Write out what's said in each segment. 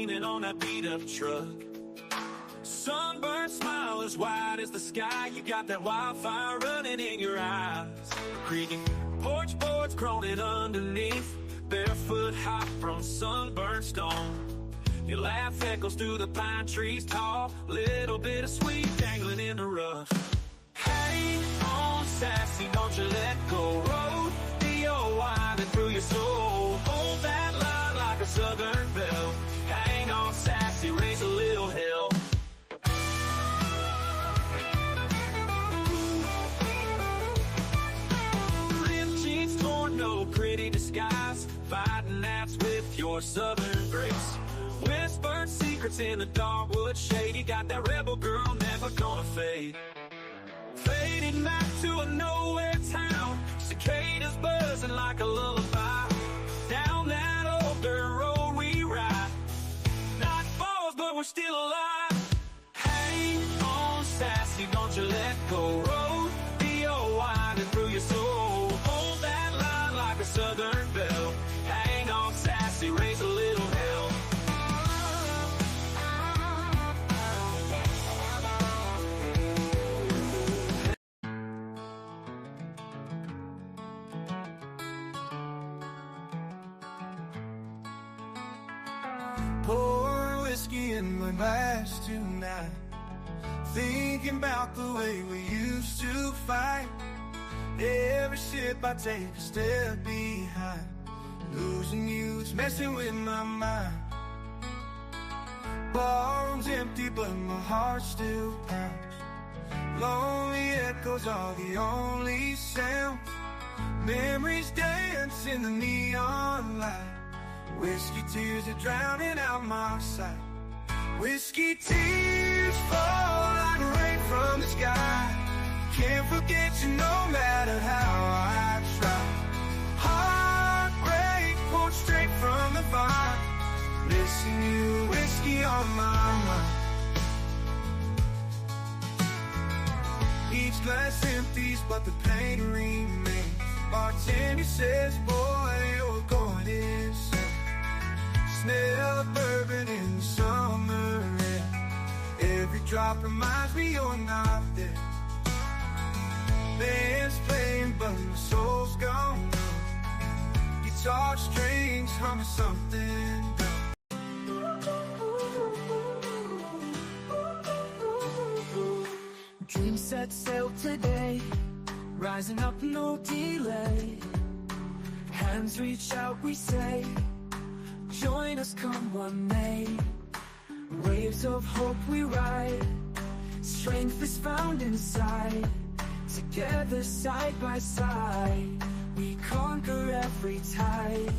leaning on that beat-up truck. Sunburned smile as wide as the sky. You got that wildfire running in your eyes. Creaking porch boards groaning underneath. Barefoot hop from sunburned stone. Your laugh echoes through the pine trees tall. Little bit of sweet dangling in the rough. Hang on, sassy, don't you let go. Road the winding through your soul. Hold that line like a southern belle. Hang on, sassy, raise a little hell. Ripped jeans torn, no pretty disguise. Fighting gnats with your southern grace. Whispered secrets in the dogwood shade. You got that rebel girl never gonna fade. Fading back to a nowhere town. Cicadas buzzing like a lullaby. Down that old dirt road we ride. Night falls but we're still alive. Hang on, sassy, don't you let go. Road the winding through your soul. Hold that line like a southern belle. Hang on, sassy, raise a little hell. Pour whiskey in my glass tonight, thinking about the way we used to fight. Every sip I take a step behind. Losing you is messing with my mind. Barroom's empty but my heart still pounds. Lonely echoes are the only sound. Memories dance in the neon light. Whiskey tears are drowning out my sight. Whiskey tears fall like rain from the sky. Can't forget you no matter how I try. Heartbreak poured straight from the vine. Missing you, whiskey on my mind. Each glass empties but the pain remains. Bartender says, boy, you're going insane. Smell of bourbon in the summer air. Every drop reminds me you're not there. Band's playing but my soul's gone numb. Guitar strings humming something dumb. Dreams set sail today, rising up no delay. Hands reach out, we say, join us come what may. Waves of hope we ride, strength is found inside. Together side by side, we conquer every tide.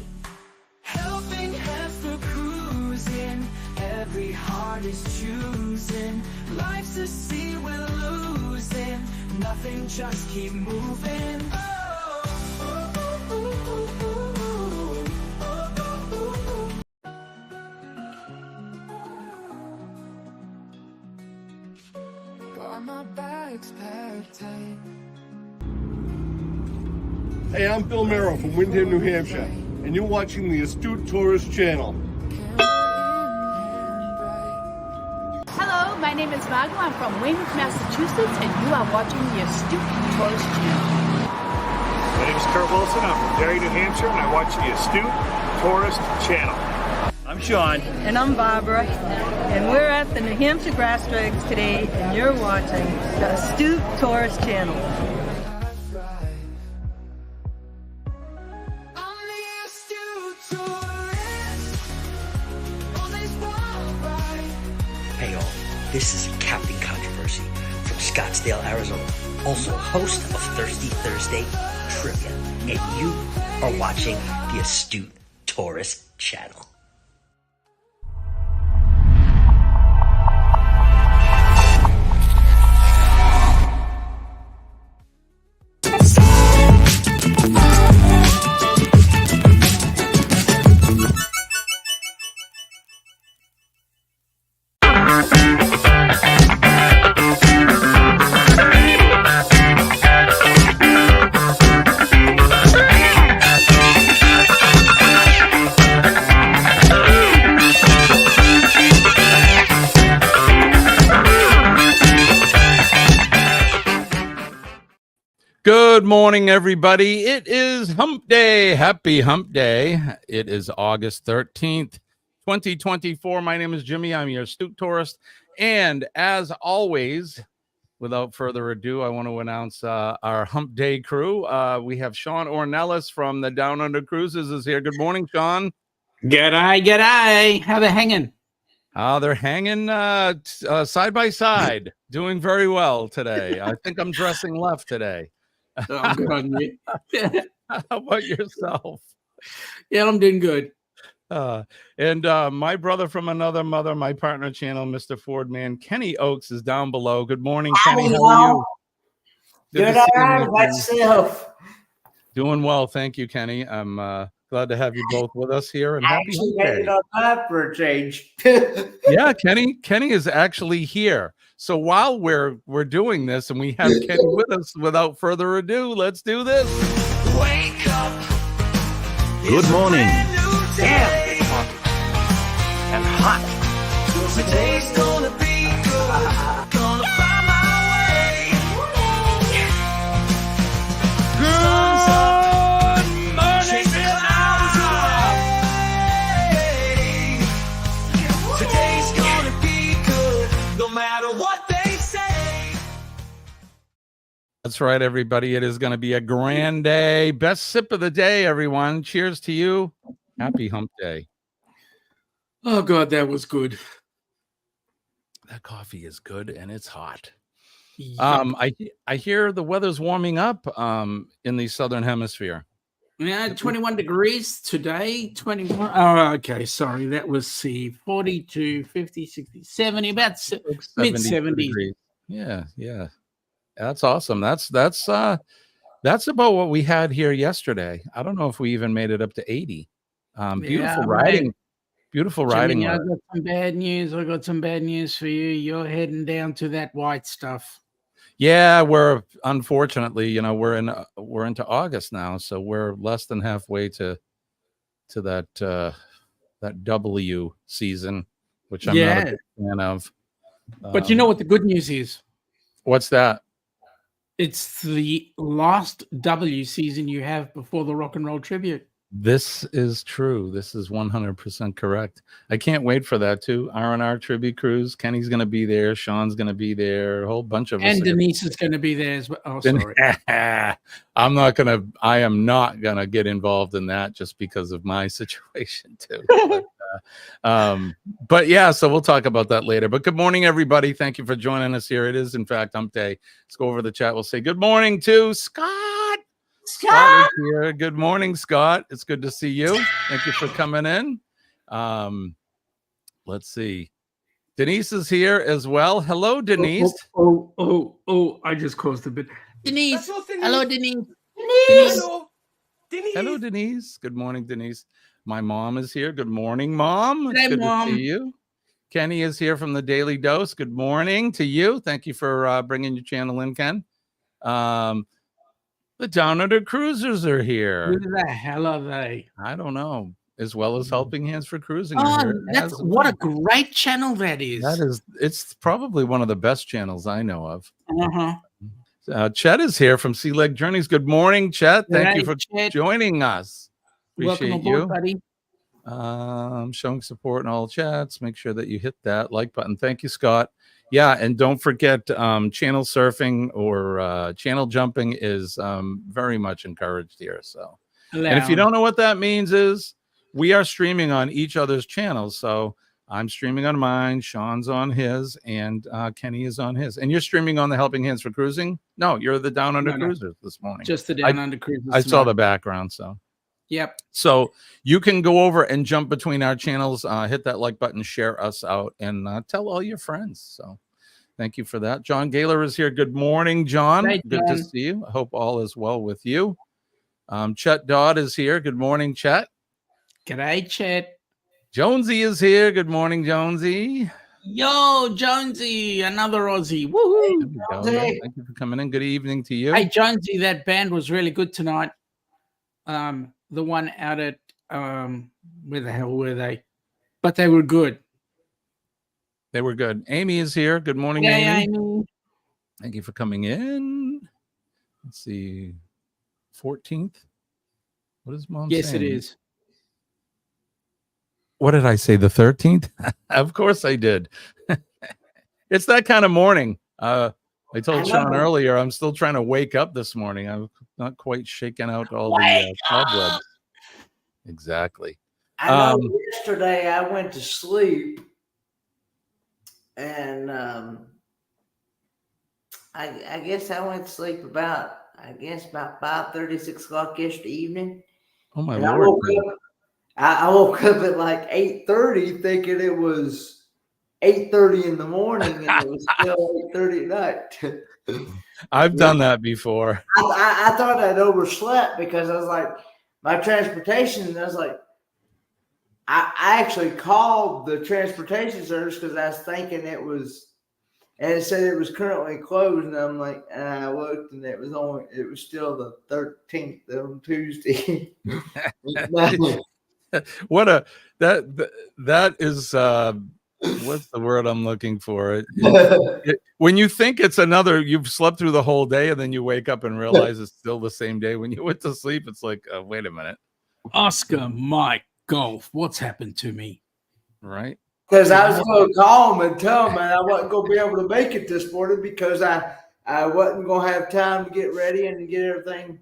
Helping hands through cruising, every heart is choosing. Life's a sea we're losing, nothing, just keep moving. My bag's packed tight. Hey, I'm Bill Merrill from Windham, New Hampshire, and you're watching the Astute Tourist Channel. Hello, my name is Margo. I'm from Weymouth, Massachusetts, and you are watching the Astute Tourist Channel. My name is Kurt Wilson. I'm from Derry, New Hampshire, and I watch the Astute Tourist Channel. I'm Sean. And I'm Barbara. And we're at the New Hampshire Grass Drags today, and you're watching the Astute Tourist Channel. Hey all, this is Captain Controversy from Scottsdale, Arizona, also host of Thirsty Thursday Trivia, and you are watching the Astute Tourist Channel. Good morning, everybody. It is Hump Day. Happy Hump Day. It is August 13th, 2024. My name is Jimmy. I'm your astute tourist. And as always, without further ado, I want to announce our Hump Day crew. We have Sean Ornelas from the Down Under Cruises is here. Good morning, Sean. G'day. How they hanging? They're hanging side by side, doing very well today. I think I'm dressing left today. Oh, good on you. How about yourself? Yeah, I'm doing good. And my brother from another mother, my partner channel, Mr. Ford Man, Kenny Oakes is down below. Good morning, Kenny. How are you? Good on myself. Doing well, thank you, Kenny. I'm glad to have you both with us here. And happy Hump Day. On that for a change. Yeah, Kenny is actually here. So while we're doing this and we have Kenny with us, without further ado, let's do this. Wake up. Good morning. And hot. Today's gonna be good. Gonna find my way. Good morning, Today's gonna be good, no matter what they say. That's right, everybody. It is going to be a grand day. Best sip of the day, everyone. Cheers to you. Happy Hump Day. Oh, God, that was good. That coffee is good and it's hot. Yep. I hear the weather's warming up in the southern hemisphere. Yeah, 21 degrees today. 21. Oh, okay. Sorry. That was 42, 50, 60, 70, about mid 70s. Yeah. That's awesome. That's about what we had here yesterday. I don't know if we even made it up to 80. Beautiful riding. Mate. Beautiful riding. Jimmy, I got some bad news. I got some bad news for you. You're heading down to that white stuff. Yeah, we're unfortunately, we're into August now, so we're less than halfway to that W season, which I'm not a big fan of. But you know what the good news is? What's that? It's the last W season you have before the Rock and Roll Tribute. This is true. This is 100% correct. I can't wait for that too. R&R Tribute Cruise. Kenny's going to be there. Sean's going to be there. A whole bunch of us. And Denise is going to be there as well. Oh, sorry. I am not going to get involved in that just because of my situation too. But yeah, so we'll talk about that later. But good morning, everybody. Thank you for joining us here. It is, in fact, Hump Day. Let's go over the chat. We'll say good morning to Scott. Scott is here. Good morning, Scott. It's good to see you. Thank you for coming in. Let's see. Denise is here as well. Hello, Denise. Oh, I just caused a bit. Denise. Hello, Denise. Hello, Denise. Good morning, Denise. My mom is here. Good morning, Mom. Hey, good Mom. to see you. Kenny is here from the Daily Dose. Good morning to you. Thank you for bringing your channel in, Ken. The Down Under Cruisers are here. Who the hell are they? I don't know. As well as Helping Hands for Cruising. Oh, what a great channel that is. It's probably one of the best channels I know of. Uh-huh. Chet is here from Sea Leg Journeys. Good morning, Chet. Thank you for joining us. Appreciate Welcome aboard, buddy. Showing support in all chats. Make sure that you hit that like button. Thank you, Scott. Yeah, and don't forget channel surfing or channel jumping is very much encouraged here. So, and if you don't know what that means, is we are streaming on each other's channels. So I'm streaming on mine, Sean's on his, and Kenny is on his. And you're streaming on the Helping Hands for Cruising? No, you're the Down Under Cruisers this morning. Just the Down Under Cruisers. I saw the background, so. Yep. So you can go over and jump between our channels, hit that like button, share us out, and tell all your friends. So thank you for that. John Gaylor is here. Good morning, John. Hey, Good to see you. I hope all is well with you. Chet Dodd is here. Good morning, Chet. G'day, Chet. Jonesy is here. Good morning, Jonesy. Yo, Jonesy, another Aussie. Woohoo! Thank you for coming in. Good evening to you. Hey, Jonesy, that band was really good tonight. The one out at where the hell were they? But they were good. They were good. Amy is here. Good morning, Hey, Amy. Amy. Thank you for coming in. Let's see, 14th. What is Mom Yes, saying? it is. What did I say? The 13th? Of course I did. It's that kind of morning. I told Sean earlier, I'm still trying to wake up this morning. I'm not quite shaking out all the cobwebs. Exactly. I know yesterday I went to sleep and I guess I went to sleep about 5:30, 6 o'clock yesterday evening. Oh my and Lord. I woke up at like 8:30 thinking it was 8:30 in the morning and it was still 8:30 at night. I've done that before. I thought I'd overslept because I was like, my transportation, and I was like, I actually called the transportation service because I was thinking it was, and it said it was currently closed, and I'm like, and I looked, and it was still the 13th on Tuesday. That is what's the word I'm looking for? When you think it's you've slept through the whole day, and then you wake up and realize it's still the same day when you went to sleep. It's like, wait a minute. Oscar Mike Golf, what's happened to me? Right. Because I was going to call them and tell them I wasn't going to be able to make it this morning because I wasn't going to have time to get ready and to get everything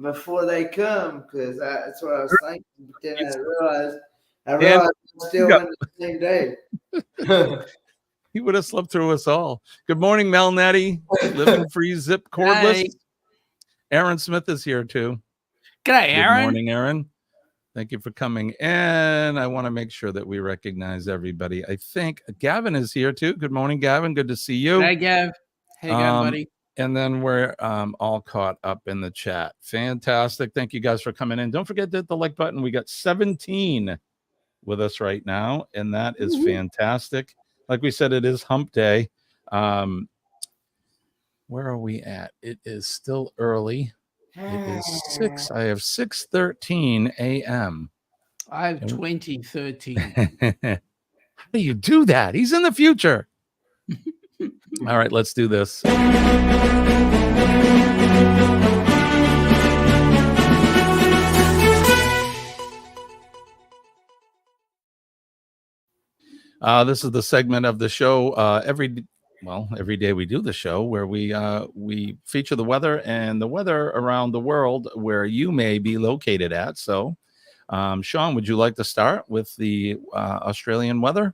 before they come, because that's what I was thinking. But then I realized I'm still in the same day. He would have slept through us all. Good morning, Mel Nettie. Living free zip cordless. Hey. Aaron Smith is here too. G'day, Aaron. Good morning, Aaron. Thank you for coming in. I want to make sure that we recognize everybody. I think Gavin is here too. Good morning, Gavin. Good to see you. Hey, Gav. How you going, buddy? And then we're all caught up in the chat. Fantastic. Thank you guys for coming in. Don't forget to hit the like button. We got 17 with us right now, and that is fantastic. Like we said, it is hump day. Where are we at? It is still early. It is 6. I have 6:13 a.m. I have 2013. How do you do that? He's in the future. All right, let's do this. This is the segment of the show every day we do the show where we feature the weather and the weather around the world where you may be located at. So, Sean, would you like to start with the Australian weather?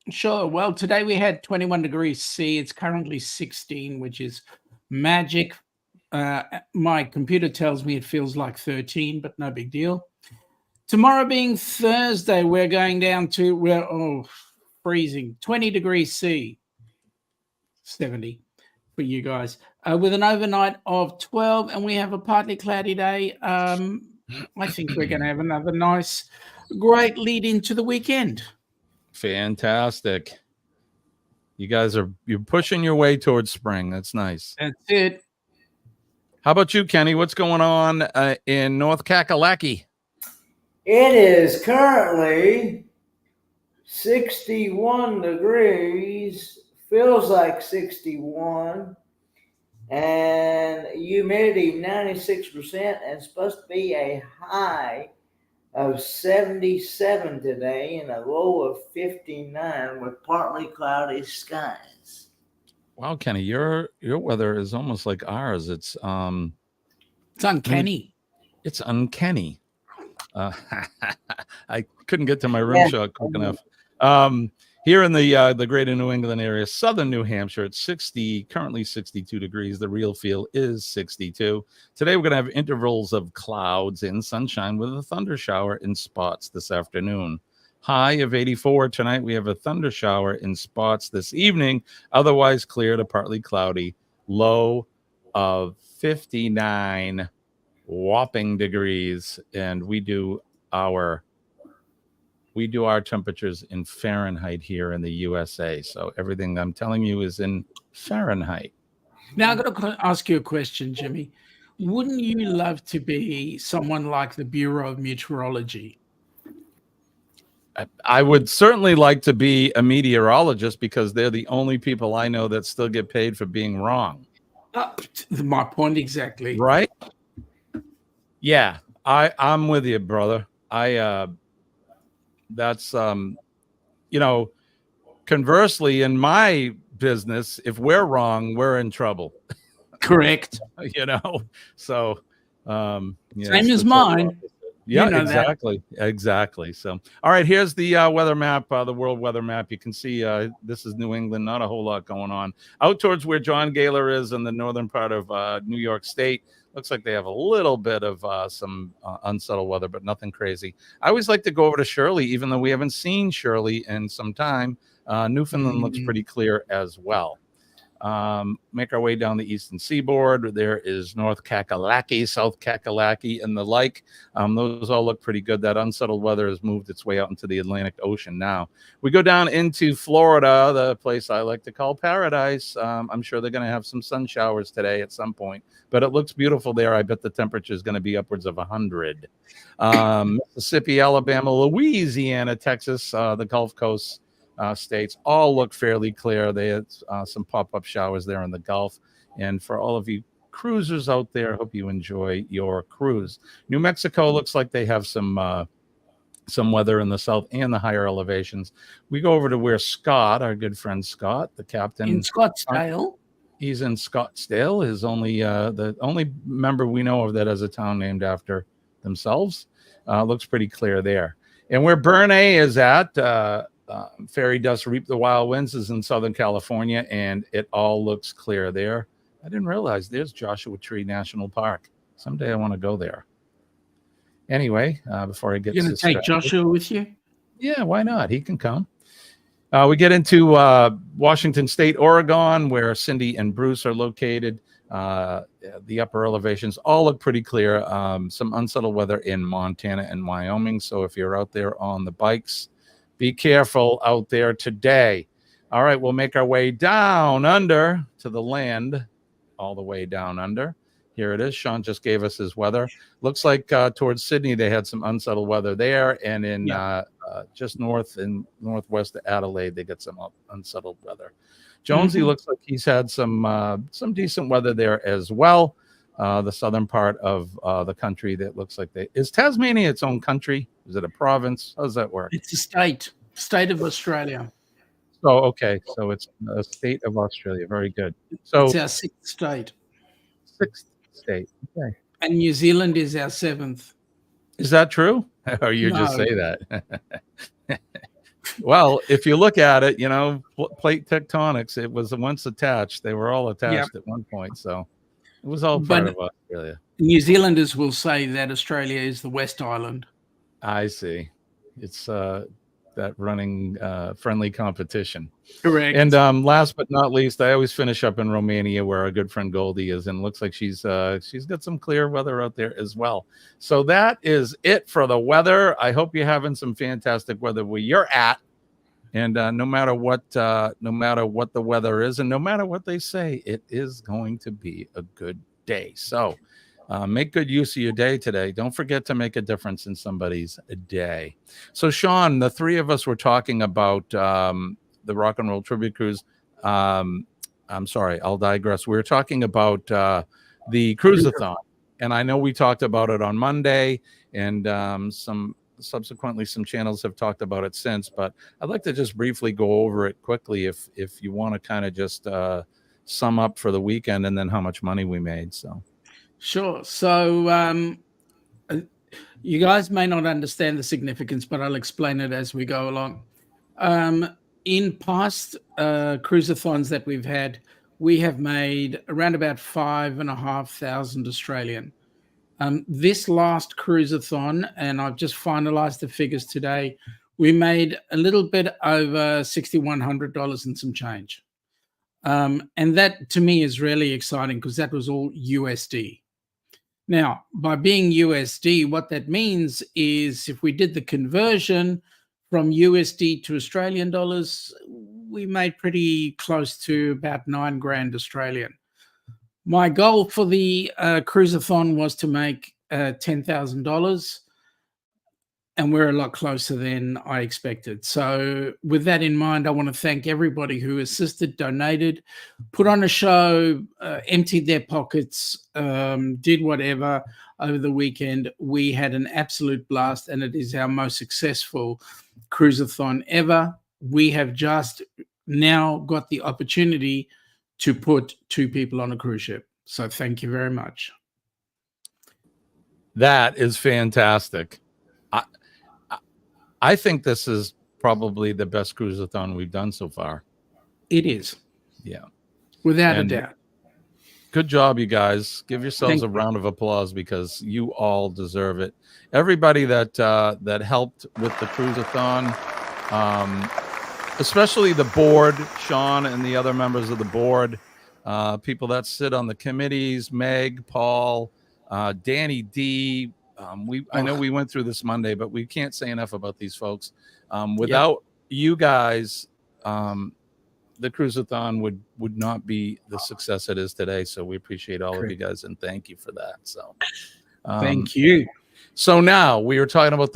Sure. Well, today we had 21 degrees C. It's currently 16, which is magic. My computer tells me it feels like 13, but no big deal. Tomorrow being Thursday, we're going down to freezing, 20 degrees C, 70 for you guys, with an overnight of 12, and we have a partly cloudy day. I think we're going to have another nice, great lead into the weekend. Fantastic. You guys you're pushing your way towards spring. That's nice. That's it. How about you, Kenny? What's going on in North Kakalaki? It is currently 61 degrees, feels like 61, and humidity 96%, and supposed to be a high of 77 today and a low of 59 with partly cloudy skies. Wow, Kenny, your weather is almost like ours. It's uncanny. It's uncanny. I couldn't get to my room shot quick enough. Here in the greater New England area, southern New Hampshire, it's currently 62 degrees. The real feel is 62. Today, we're going to have intervals of clouds and sunshine with a thunder shower in spots this afternoon. High of 84. Tonight, we have a thunder shower in spots this evening. Otherwise, clear to partly cloudy. Low of 59 whopping degrees. And we do our temperatures in Fahrenheit here in the USA. So everything I'm telling you is in Fahrenheit. Now, I've got to ask you a question, Jimmy. Wouldn't you love to be someone like the Bureau of Meteorology? I would certainly like to be a meteorologist because they're the only people I know that still get paid for being wrong. My point exactly. Right? Yeah, I'm with you, brother. That's you know, conversely, in my business, if we're wrong, we're in trouble. Correct. You know, so yeah, Same it's as the total mine. opposite. You Yeah, know that. exactly. So, all right, here's the weather map, the world weather map. You can see this is New England. Not a whole lot going on out towards where John Gaylor is in the northern part of New York State. Looks like they have a little bit of some unsettled weather, but nothing crazy. I always like to go over to Shirley, even though we haven't seen Shirley in some time. Newfoundland looks pretty clear as well. Make our way down the eastern seaboard. There is North Kakalaki, South Kakalaki, and the like. Those all look pretty good. That unsettled weather has moved its way out into the Atlantic Ocean now. We go down into Florida, the place I like to call paradise. I'm sure they're going to have some sun showers today at some point, but it looks beautiful there. I bet the temperature is going to be upwards of 100. Mississippi, Alabama, Louisiana, Texas, the Gulf Coast states all look fairly clear. They had some pop-up showers there in the Gulf. And for all of you cruisers out there, hope you enjoy your cruise. New Mexico looks like they have some weather in the south and the higher elevations. We go over to where Scott, our good friend Scott, the captain In Scottsdale. He's in Scottsdale. Is only the only member we know of that has a town named after themselves. Looks pretty clear there. And where Bernay is at, fairy dust reap the wild winds is in Southern California, and it all looks clear there. I didn't realize there's Joshua Tree National Park. Someday I want to go there. Anyway, before I get You're going to take Joshua with you? Yeah, why not? He can come. We get into Washington State, Oregon, where Cindy and Bruce are located. The upper elevations all look pretty clear. Some unsettled weather in Montana and Wyoming. So if you're out there on the bikes, be careful out there today. All right, we'll make our way down under to the land, all the way down under. Here it is. Sean just gave us his weather. Looks like towards Sydney, they had some unsettled weather there. And in just north and northwest of Adelaide, they get some unsettled weather. Jonesy looks like he's had some decent weather there as well. The southern part of the country that looks like is Tasmania its own country? Is it a province? How does that work? It's a state of Australia. Oh, okay. So it's a state of Australia. Very good. So it's our sixth state. Sixth state. Okay. And New Zealand is our seventh. Is that true? Or you just say that? Well, if you look at it, plate tectonics, it was once attached. They were all attached at one point. So it was all part of Australia. New Zealanders will say that Australia is the West Island. I see. It's that running friendly competition. Correct. And last but not least, I always finish up in Romania, where our good friend Goldie is, and it looks like she's got some clear weather out there as well. So that is it for the weather. I hope you're having some fantastic weather where you're at. And no matter what the weather is, and no matter what they say, it is going to be a good day. So make good use of your day today. Don't forget to make a difference in somebody's day. So, Sean, the three of us were talking about the Rock and Roll Tribute Cruise. I'm sorry, I'll digress. We were talking about the Cruisathon, and I know we talked about it on Monday, and subsequently some channels have talked about it since, but I'd like to just briefly go over it quickly if you want to kind of just sum up for the weekend and then how much money we made. So sure. So you guys may not understand the significance, but I'll explain it as we go along. In past cruisathons that we've had, we have made around about 5,500 Australian. This last cruisathon, and I've just finalized the figures today, we made a little bit over $6,100 and some change. And that to me is really exciting because that was all USD. Now, by being USD, what that means is if we did the conversion from USD to Australian dollars, we made pretty close to about $9,000 Australian. My goal for the cruisathon was to make $10,000. and we're a lot closer than I expected. So with that in mind, I want to thank everybody who assisted, donated, put on a show, emptied their pockets, did whatever over the weekend. We had an absolute blast, and it is our most successful cruiseathon ever. We have just now got the opportunity to put 2 people on a cruise ship. So thank you very much. That is fantastic. I think this is probably the best cruiseathon we've done so far. It is. Yeah. Without a doubt. Good job, you guys. Give yourselves a round of applause because you all deserve it. Everybody that that helped with the cruiseathon, especially the board, Sean and the other members of the board, people that sit on the committees, Meg, Paul, Danny D. I know we went through this Monday, but we can't say enough about these folks. Without you guys, the cruiseathon would not be the success it is today. So we appreciate all of you guys and thank you for that. So thank you. So now we were talking about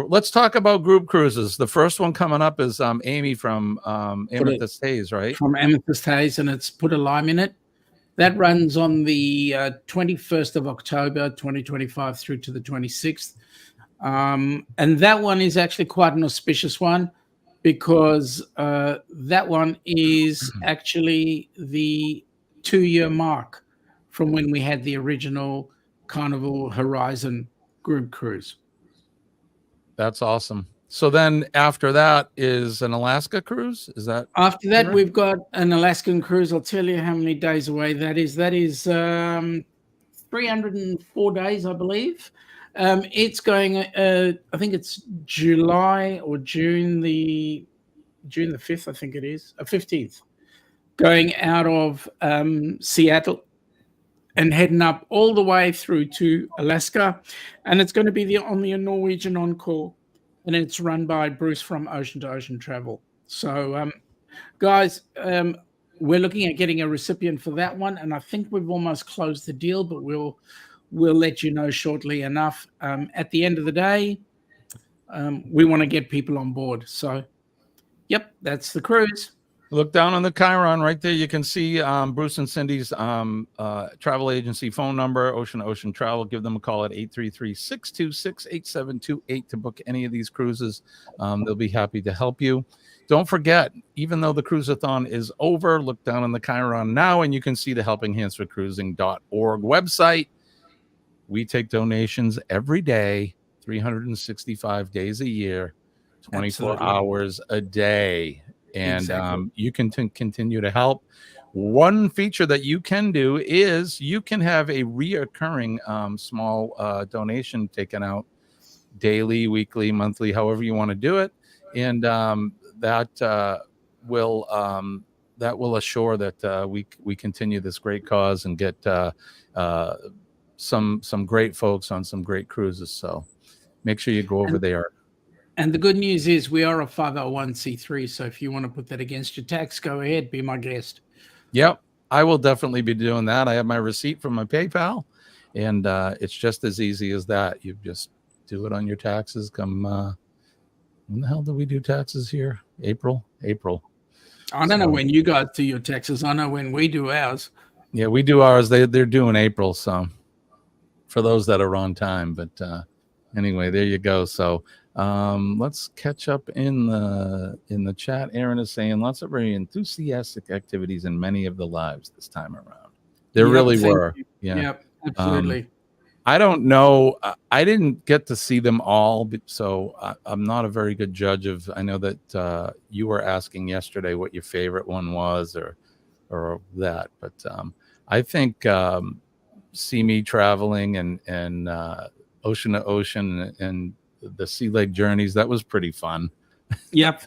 let's talk about group cruises. The first one coming up is Amy from Amethyst Haze, right? From Amethyst Haze, and it's Put a Lime in It. That runs on the 21st of October, 2025 through to the 26th. And that one is actually quite an auspicious one because that one is actually the 2-year mark from when we had the original Carnival Horizon group cruise. That's awesome. So then after that is an Alaska cruise? Is that after that correct? We've got an Alaskan cruise. I'll tell you how many days away that is. That is 304 days, I believe. It's going I think it's July or June the 5th, I think it is, 15th. Going out of Seattle and heading up all the way through to Alaska, and it's going to be on the Norwegian Encore. And it's run by Bruce from Ocean to Ocean Travel. So, guys, we're looking at getting a recipient for that one, and I think we've almost closed the deal, but we'll let you know shortly enough. At the end of the day, we want to get people on board. So, yep, that's the cruise. Look down on the Chiron right there. You can see Bruce and Cindy's travel agency phone number, Ocean to Ocean Travel. Give them a call at 833-626-8728 to book any of these cruises. They'll be happy to help you. Don't forget, even though the cruiseathon is over, look down on the Chiron now, and you can see the helpinghandsforcruising.org website. We take donations every day, 365 days a year, 24 hours a day. And you can continue to help. One feature that you can do is you can have a reoccurring small donation taken out daily, weekly, monthly, however you want to do it. And that will assure that we continue this great cause and get some great folks on some great cruises. So make sure you go over there. And the good news is we are a 501c3, so if you want to put that against your tax, go ahead, be my guest. Yep, I will definitely be doing that. I have my receipt from my PayPal, and it's just as easy as that. You just do it on your taxes. Come, when the hell do we do taxes here? April. I don't know when you guys do your taxes. I know when we do ours. Yeah, we do ours. They're doing April, so for those that are on time. But anyway, there you go. So. Let's catch up in the chat. Aaron is saying lots of very enthusiastic activities in many of the lives this time around. There really were. Yeah. Yep, absolutely. I don't know. I didn't get to see them all, so I'm not a very good judge of. I know that you were asking yesterday what your favorite one was, or that, but I think See Me Traveling and Ocean to Ocean and the Sea Lake Journeys, that was pretty fun. Yep.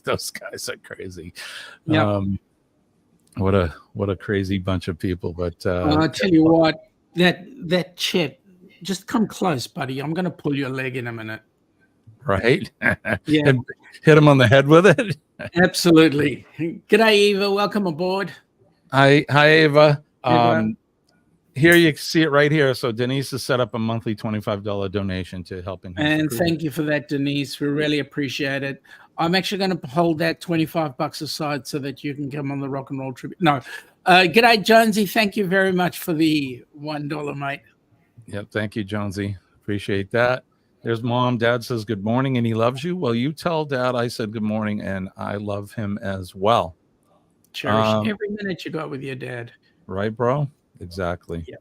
those guys are crazy. Yep. What a crazy bunch of people. But I'll tell you what, that chip, just come close, buddy. I'm going to pull your leg in a minute. Right? Yeah. Hit him on the head with it. Absolutely. G'day, Eva. Welcome aboard. Hi, Eva. here you see it right here. So Denise has set up a monthly $25 donation to helping him. And thank you for that, Denise. We really appreciate it. I'm actually going to hold that $25 aside so that you can come on the rock and roll tribute. No. G'day, Jonesy. Thank you very much for the $1, mate. Yep. Thank you, Jonesy. Appreciate that. There's Mom. Dad says good morning and he loves you. Well, you tell Dad I said good morning and I love him as well. Cherish every minute you got with your dad. Right, bro? Exactly. Yeah.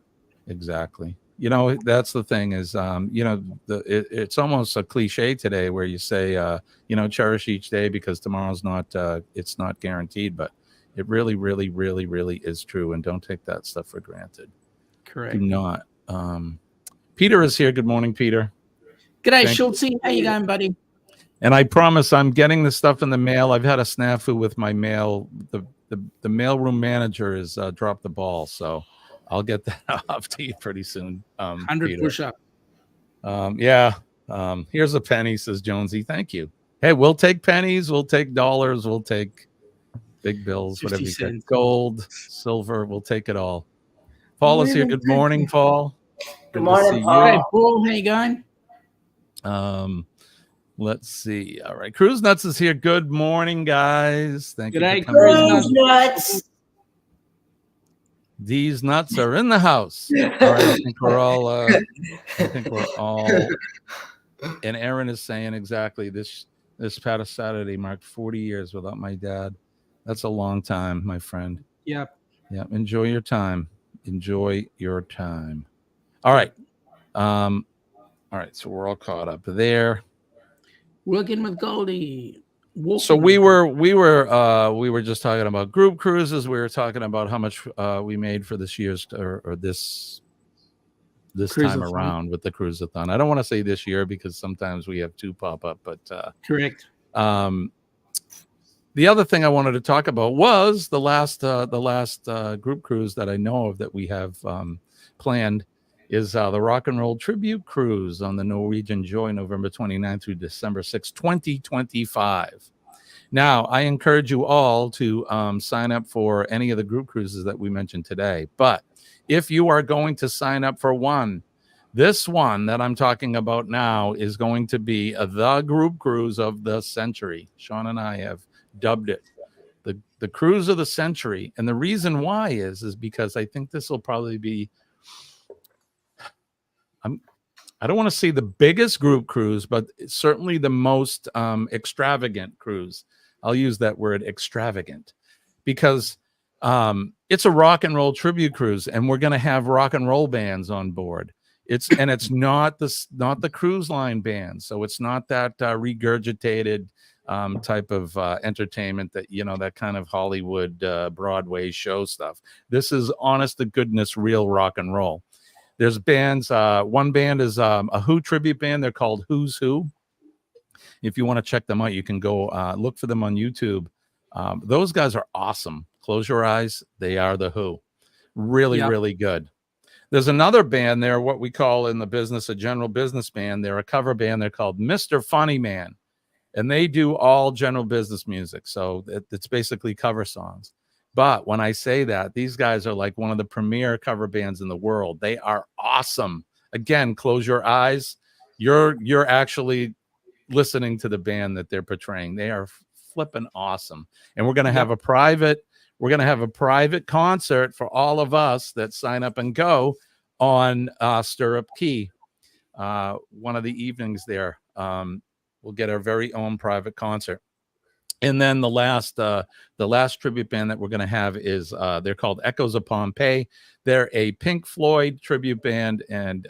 Exactly. You know, that's the thing is, you know, it's almost a cliche today where you say, you know, cherish each day because tomorrow's not, it's not guaranteed, but it really, really, really, really is true. And don't take that stuff for granted. Correct. Do not. Peter is here. Good morning, Peter. G'day, Schultzy. How you going, buddy? And I promise I'm getting the stuff in the mail. I've had a snafu with my mail. The mailroom manager has dropped the ball, so I'll get that off to you pretty soon. 100 Peter. push-up. Yeah. Here's a penny, says Jonesy. Thank you. Hey, we'll take pennies. We'll take dollars. We'll take big bills, whatever you get. Gold, silver. We'll take it all. Paul is here. Good morning, Paul. Good morning, Paul. Hey, Paul. How you going? Let's see. All right. Cruise Nuts is here. Good morning, guys. Thank you. G'day, Cruise Nuts. These nuts are in the house. All right. I think we're all and Aaron is saying exactly this past Saturday marked 40 years without my dad. That's a long time, my friend. Yep. Yeah. Enjoy your time. Enjoy your time. All right. All right. So we're all caught up there. Working with Goldie. So we were just talking about group cruises. We were talking about how much we made for this year's or this time around with the cruise-a-thon. I don't want to say this year because sometimes we have two pop up, but correct. The other thing I wanted to talk about was the last group cruise that I know of that we have planned is the Rock and Roll Tribute Cruise on the Norwegian Joy, November 29th through December 6, 2025. Now, I encourage you all to sign up for any of the group cruises that we mentioned today. But if you are going to sign up for one, this one that I'm talking about now is going to be the group cruise of the century. Sean and I have dubbed it the cruise of the century. And the reason why is because I think this will probably be I don't want to say the biggest group cruise, but certainly the most extravagant cruise. I'll use that word extravagant because it's a rock and roll tribute cruise, and we're going to have rock and roll bands on board. It's not the cruise line band, so it's not that regurgitated type of entertainment that that kind of Hollywood Broadway show stuff. This is honest to goodness real rock and roll. There's bands. One band is a Who tribute band. They're called Who's Who. If you want to check them out, you can go look for them on YouTube. Those guys are awesome. Close your eyes. They are the Who. Really, really good. There's another band there, what we call in the business a general business band. They're a cover band. They're called Mr. Funny Man. And they do all general business music. So it's basically cover songs. But when I say that, these guys are like one of the premier cover bands in the world. They are awesome. Again, close your eyes. You're actually listening to the band that they're portraying. They are flipping awesome. And we're going to have a private concert for all of us that sign up and go on Stirrup Key. One of the evenings there. We'll get our very own private concert. And then the last tribute band that we're going to have is they're called Echoes of Pompeii. They're a Pink Floyd tribute band, and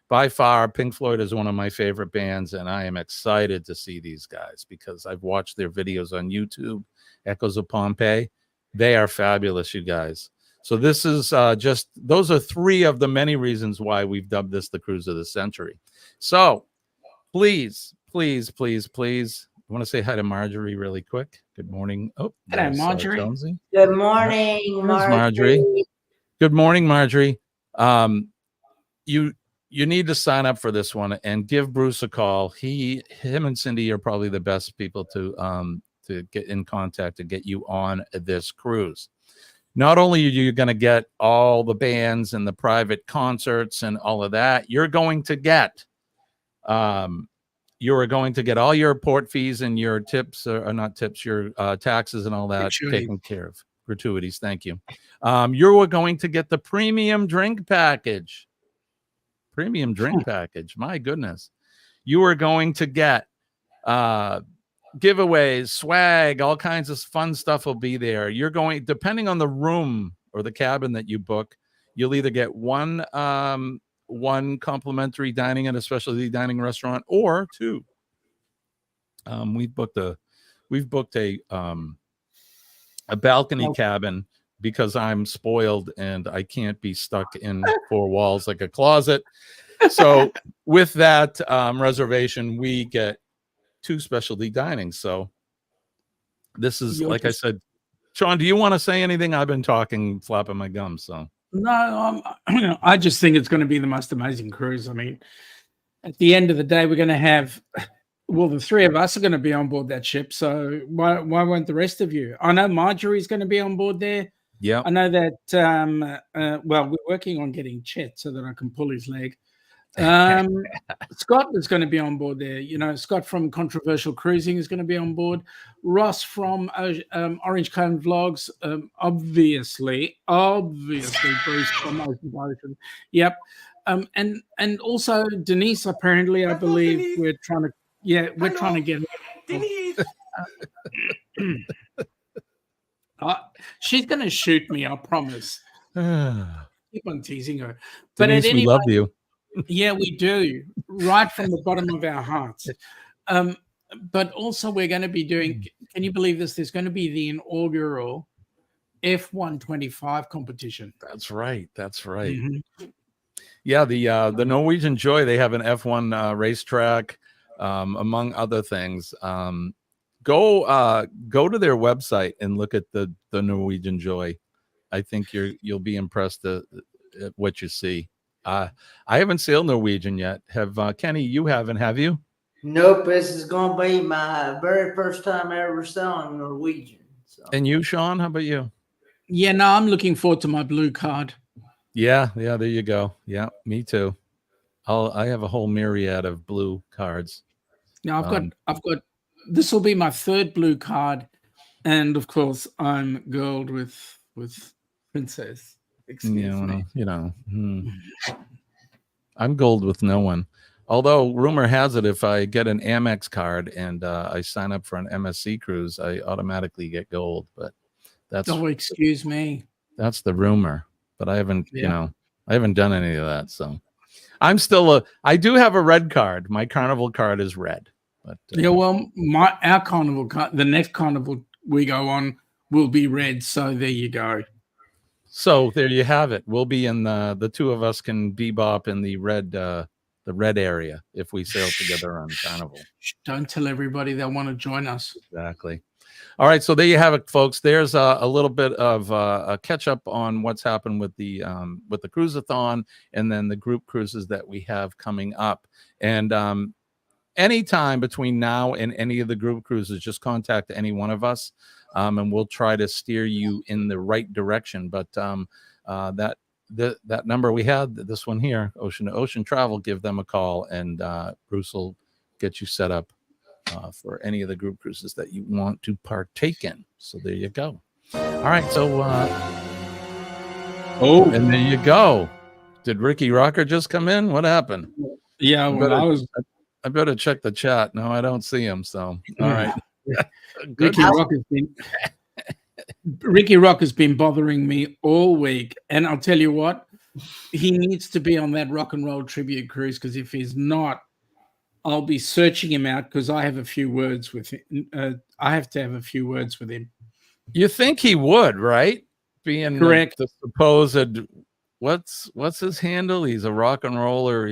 by far, Pink Floyd is one of my favorite bands, and I am excited to see these guys because I've watched their videos on YouTube. Echoes of Pompeii, they are fabulous, you guys. So this is those are three of the many reasons why we've dubbed this the Cruise of the Century. So please. I want to say hi to Marjorie really quick. Good morning. Oh, hello, Marjorie. Good morning, Marjorie. Good morning, Marjorie. You need to sign up for this one and give Bruce a call. Him and Cindy are probably the best people to get in contact to get you on this cruise. not only are you going to get all the bands and the private concerts and all of that, you're going to get all your port fees and your tips, or not tips, your taxes and all that taken care of. Gratuities, thank you. You're going to get the premium drink package. Premium drink package. My goodness. You are going to get giveaways, swag, all kinds of fun stuff will be there. You're going, depending on the room or the cabin that you book, you'll either get one complimentary dining at a specialty dining restaurant, or two. We've booked a balcony cabin because I'm spoiled and I can't be stuck in four walls like a closet. So with that reservation, we get two specialty dining. So this is, like I said, Sean, do you want to say anything? I've been talking, flapping my gums. So no, I just think it's going to be the most amazing cruise. I mean, at the end of the day, we're going to have, well, the three of us are going to be on board that ship. So why won't the rest of you? I know Marjorie's going to be on board there. Yeah, I know that. Well, we're working on getting Chet so that I can pull his leg. Scott is going to be on board there. You know, Scott from Controversial Cruising is going to be on board. Ross from Orange Cone Vlogs, obviously Bruce from Ocean. Yep. And also Denise. Apparently, I believe Denise. We're trying to get Denise. She's going to shoot me, I promise. Keep on teasing her. But Denise, we love you. Yeah, we do, right from the bottom of our hearts. But also we're going to be doing, can you believe this? There's going to be the inaugural F125 competition. That's right. Mm-hmm. Yeah, the Norwegian Joy, they have an F1 racetrack, among other things. Go to their website and look at the Norwegian Joy. I think you'll be impressed at what you see. I haven't sailed Norwegian yet. Have Kenny? You haven't, have you? Nope. This is going to be my very first time ever sailing Norwegian. So. And you, Sean? How about you? Yeah, no, I'm looking forward to my blue card. Yeah. There you go. Yeah, me too. I have a whole myriad of blue cards. Now I've got. This will be my third blue card, and of course I'm gold with Princess. Excuse me. I'm gold with no one. Although rumor has it, if I get an Amex card and I sign up for an MSC cruise, I automatically get gold. But that's excuse me. That's the rumor. But I haven't, I haven't done any of that. So I'm still I do have a red card. My carnival card is red. But our carnival card, the next carnival we go on will be red. So there you go. So there you have it. We'll be in the two of us can bebop in the red area if we sail together on Carnival. Don't tell everybody they want to join us. Exactly. All right, so there you have it, folks. There's a little bit of a catch up on what's happened with the cruiseathon, and then the group cruises that we have coming up. And anytime between now and any of the group cruises, just contact any one of us. And we'll try to steer you in the right direction. But that number we had, this one here, Ocean to Ocean Travel, give them a call, and Bruce will get you set up for any of the group cruises that you want to partake in. So there you go. All right, so and there you go. Did Ricky Rocker just come in? What happened? Yeah, I better check the chat. No, I don't see him. So all right. Ricky Rock has been bothering me all week, and I'll tell you what, he needs to be on that rock and roll tribute cruise, because if he's not, I'll be searching him out, because I have a few words with him. I have to have a few words with him. You think he would, right? Being correct. The supposed what's his handle? He's a rock and roller.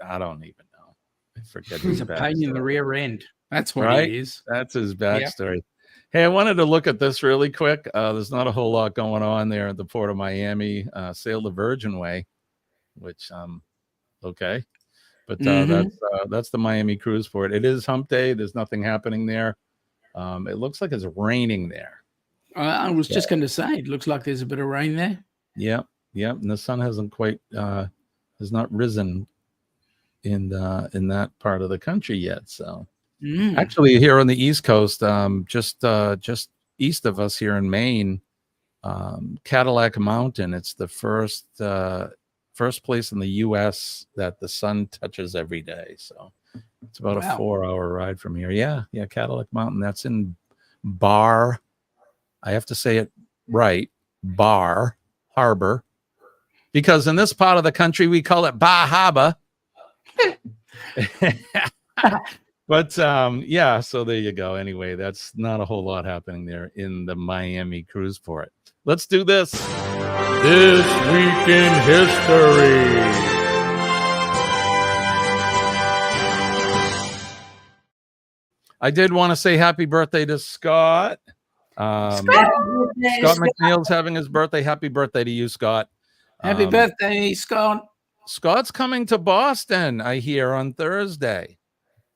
I don't even know. I forget. He's a pain in the rear end. That's what right? He is. That's his backstory. Yep. Hey, I wanted to look at this really quick. There's not a whole lot going on there at the Port of Miami. Sail the Virgin Way, which okay. But that's the Miami cruise port. It is hump day. There's nothing happening there. It looks like it's raining there. I was just going to say, it looks like there's a bit of rain there. Yep. And the sun hasn't quite has not risen in that part of the country yet. So actually, here on the East Coast, just east of us here in Maine, Cadillac Mountain. It's the first place in the U.S. that the sun touches every day. So it's about a 4-hour ride from here. Yeah, Cadillac Mountain. That's in Bar. I have to say it right. Bar Harbor, because in this part of the country we call it Bar Harbor. But so there you go. Anyway, that's not a whole lot happening there in the Miami cruise port. Let's do this. This Week in History. I did want to say happy birthday to Scott. Scott McNeil's having his birthday. Happy birthday to you, Scott. Happy birthday, Scott. Scott's coming to Boston, I hear, on Thursday.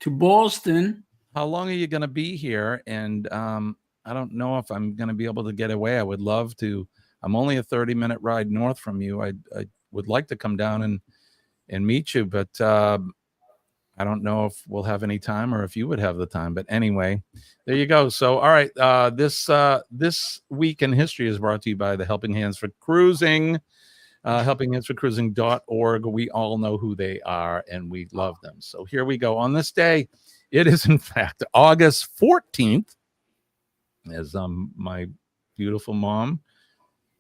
To Boston? How long are you going to be here? And I don't know if I'm going to be able to get away. I would love to. I'm only a 30-minute ride north from you. I would like to come down and meet you, but I don't know if we'll have any time or if you would have the time. But anyway, there you go. So, all right, this Week in History is brought to you by the Helping Hands for Cruising. helpinghandsforcruising.org. We all know who they are and we love them. So here we go. On this day, it is in fact August 14th, as my beautiful mom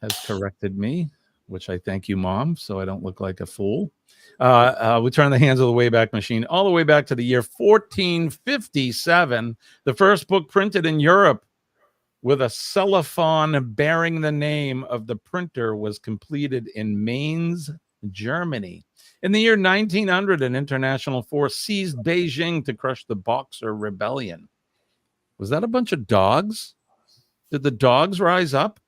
has corrected me, which I thank you, Mom, so I don't look like a fool. We turn the hands of the Wayback Machine all the way back to the year 1457. The first book printed in Europe with a cellophane bearing the name of the printer was completed in Mainz, Germany. In the year 1900, an international force seized Beijing to crush the Boxer Rebellion. Was that a bunch of dogs? Did the dogs rise up?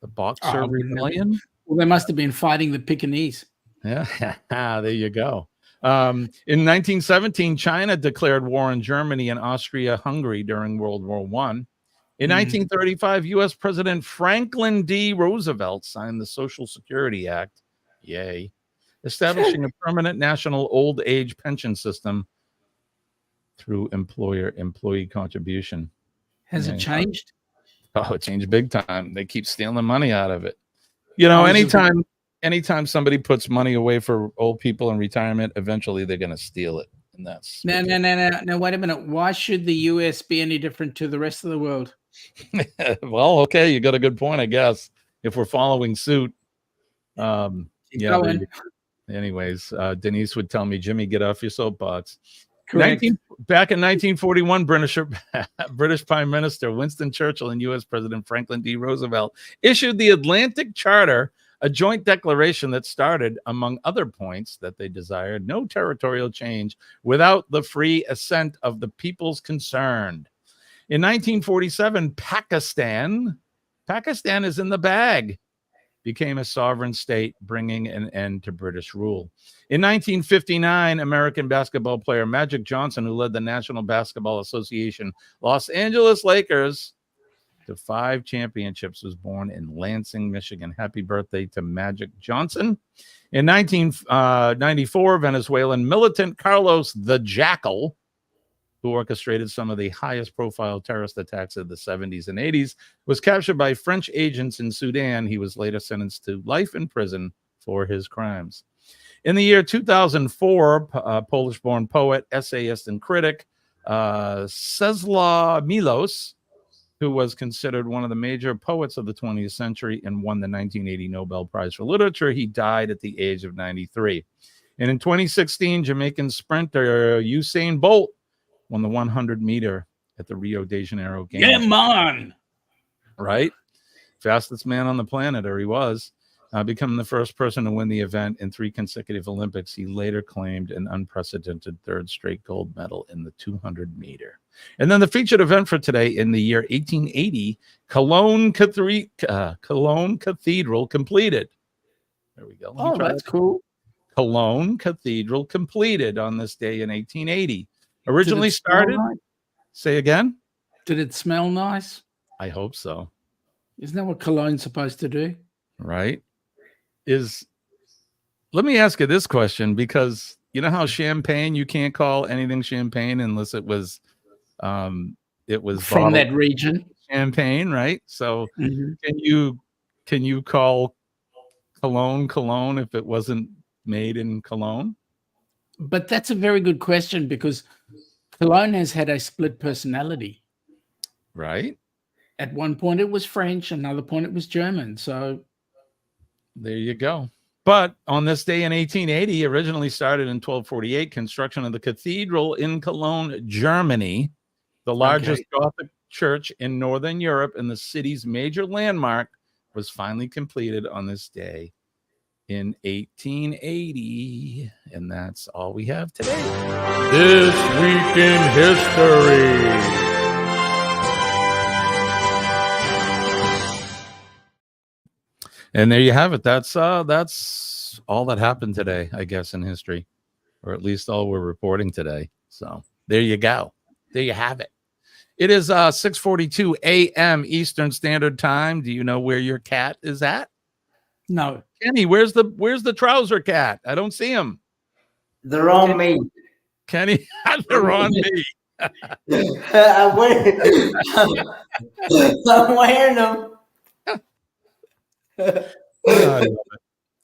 The Boxer Rebellion? Well, they must have been fighting the Pekingese. Yeah, there you go. In 1917, China declared war on Germany and Austria-Hungary during World War I. In 1935, U.S. President Franklin D. Roosevelt signed the Social Security Act, yay, establishing a permanent national old age pension system through employee contribution. Has it changed? Oh, it changed big time. They keep stealing money out of it. You know, anytime somebody puts money away for old people in retirement, eventually they're going to steal it. And that's no. Wait a minute. Why should the U.S. be any different to the rest of the world? Well, okay, you got a good point, I guess. If we're following suit, anyways, Denise would tell me, Jimmy, get off your soapbox. Back in 1941, British Prime Minister Winston Churchill and U.S. President Franklin D. Roosevelt issued the Atlantic Charter, a joint declaration that started, among other points, that they desired no territorial change without the free assent of the peoples concerned. In 1947, Pakistan is in the bag, became a sovereign state, bringing an end to British rule. In 1959, American basketball player Magic Johnson, who led the National Basketball Association Los Angeles Lakers to 5 championships, was born in Lansing, Michigan. Happy birthday to Magic Johnson. In 1994, Venezuelan militant Carlos the Jackal, who orchestrated some of the highest profile terrorist attacks of the 70s and 80s, was captured by French agents in Sudan. He was later sentenced to life in prison for his crimes. In the year 2004, Polish-born poet, essayist, and critic Czesław Miłosz, who was considered one of the major poets of the 20th century and won the 1980 Nobel Prize for Literature, he died at the age of 93. And in 2016, Jamaican sprinter Usain Bolt won the 100-meter at the Rio de Janeiro Games. Yeah, man. Right? Fastest man on the planet, or he was. Becoming the first person to win the event in 3 consecutive Olympics. He later claimed an unprecedented 3rd straight gold medal in the 200-meter. And then the featured event for today, in the year 1880, Cologne Cathedral completed. There we go. Oh, that's cool. Cologne Cathedral completed on this day in 1880. Originally started. Nice? Say again? Did it smell nice? I hope so. Isn't that what cologne's supposed to do? Right? Let me ask you this question, because you know how champagne, you can't call anything champagne unless it was From bottled that region. champagne, right? So Mhm. can you call cologne if it wasn't made in Cologne? But that's a very good question, because cologne has had a split personality. Right? At one point it was French, another point it was German. So there you go. But on this day in 1880, originally started in 1248, construction of the cathedral in Cologne, Germany, the largest Gothic church in Northern Europe and the city's major landmark, was finally completed on this day in 1880. And that's all we have today. This Week in History. And there you have it. That's all that happened today, I guess, in history, or at least all we're reporting today. So there you go. There you have it. It is 6:42 a.m. Eastern Standard Time. Do you know where your cat is at? No. Kenny, where's the trouser cat? I don't see him. They're on me. Kenny, they're on me. I'm wearing them. I love it.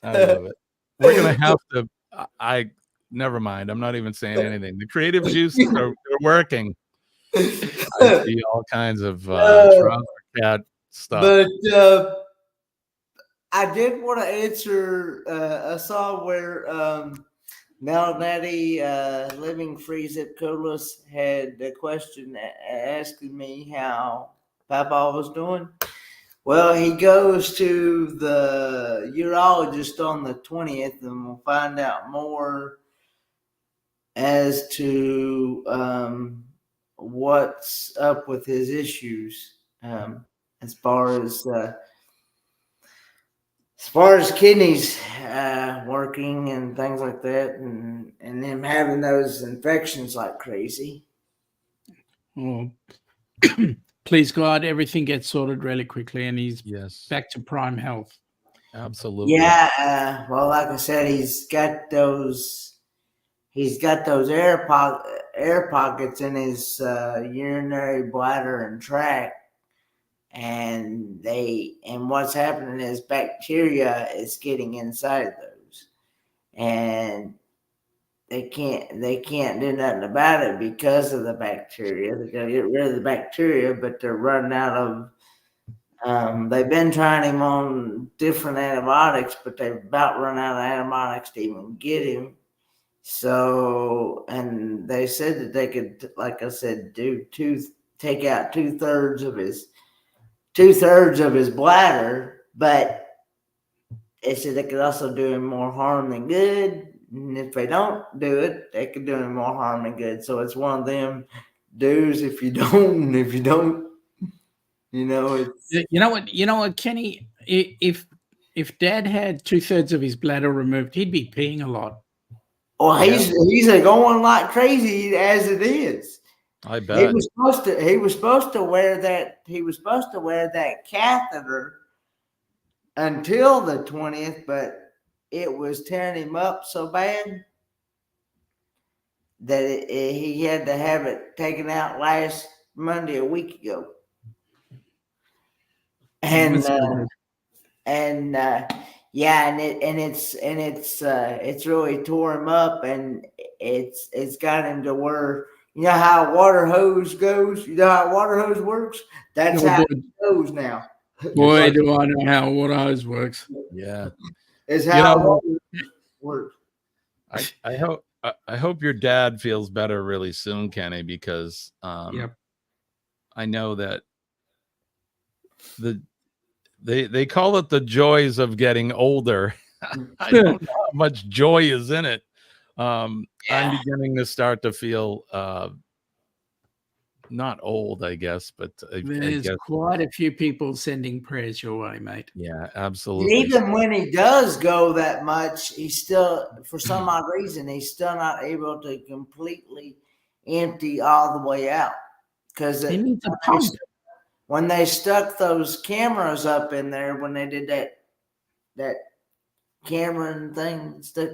I love it. We're gonna have to. Never mind. I'm not even saying anything. The creative juices are working. I see all kinds of trouser cat stuff. But I did want to answer. I saw where Mel Natty, living free zip codeless, had a question asking me how Papa was doing. Well, he goes to the urologist on the 20th, and we'll find out more as to what's up with his issues, as far as kidneys working and things like that, and him having those infections like crazy. Oh, please God, everything gets sorted really quickly, and he's back to prime health. Absolutely. Yeah. Well, like I said, he's got those air pockets in his urinary bladder and tract, and what's happening is bacteria is getting inside of those, and they can't do nothing about it because of the bacteria. They're gonna get rid of the bacteria, but they're running out of. They've been trying him on different antibiotics, but they've about run out of antibiotics to even get him. So, and they said that they could, like I said, take out two-thirds of his bladder, but they said they could also do him more harm than good. And if they don't do it, they could do him more harm than good. So it's one of them do's if you don't, you know, it's. You know what, Kenny? If Dad had 2/3 of his bladder removed, he'd be peeing a lot. Well, he's going like crazy as it is. I bet he was supposed to wear that catheter until the 20th, but it was tearing him up so bad that he had to have it taken out last Monday a week ago. And it's really tore him up, and it's got him to where, you know how a water hose goes? You know how a water hose works? That's how it goes now. Boy, do I know how a water hose works. Yeah. It's how it works. I hope your dad feels better really soon, Kenny, because I know that they call it the joys of getting older. I don't know how much joy is in it. I'm beginning to start to feel not old, I guess, but there's quite a few people sending prayers your way, mate. Yeah, absolutely. And even when he does go that much, he's still, for some odd reason, he's still not able to completely empty all the way out. Because he needs a pump. when they stuck those cameras up in there, when they did that Cameron thing, stuck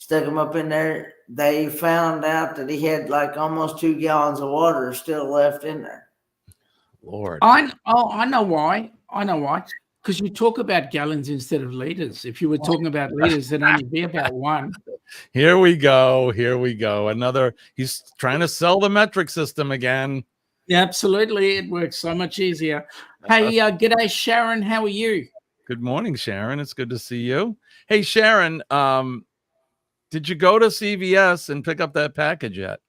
them up in there, they found out that he had like almost 2 gallons of water still left in there. Lord. I know why. Because you talk about gallons instead of liters. If you were talking about liters, it'd only be about 1. Here we go. Another, he's trying to sell the metric system again. Yeah, absolutely. It works so much easier. Hey, g'day, Sharon. How are you? Good morning, Sharon. It's good to see you. Hey, Sharon, did you go to CVS and pick up that package yet?